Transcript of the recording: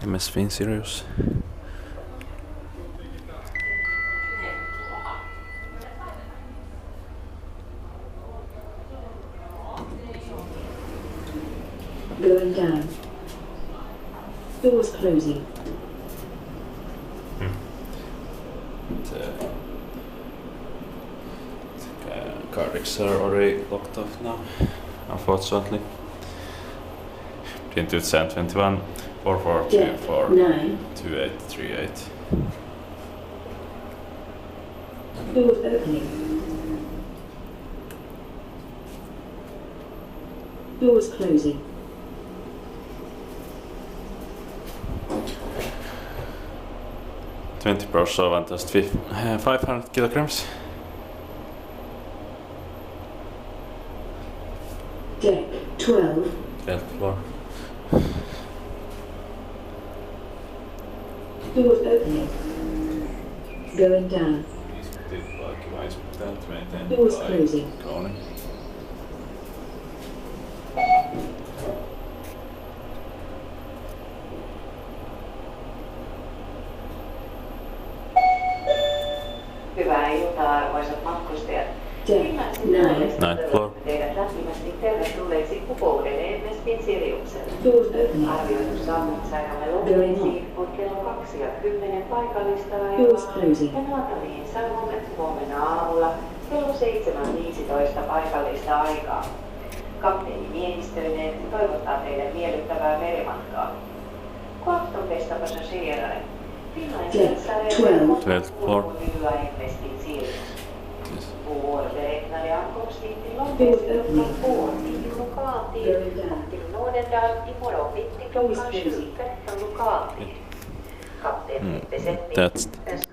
MS Finnsirius. Going down. Doors closing. The cards are already locked off now, unfortunately. Between 2021 4424 2838. Doors opening. Doors closing. Pro solvent just 500 kilograms. Deck 12. 12th floor. Doors opening. Going down. Doors closing. Kone. Hyvää iltaa, arvoisat matkustajat. Deck 9. Ninth floor. Teidät lämpimästi tervetulleeksi kokoukseen MS Finnsiriukselle. Doors opening. Arvioitu saavutusaikamme loppuisiin on kello 2 ja 10 paikallista Doors aikaa. closing. Ja Naataliin saavumme huomenna aamulla kello 7.15 paikallista aikaa. Kapteeni miehistöineen toivottaa teille miellyttävää merimatkaa. God afton bästa passagerare. Deck 12. 12th floor. Vår beräknade ankomsttid till London klockan 2 till lokaltid och till Nordendal imorgon bitti klockan 7.13 lokaltid. Kapteenin besättning That's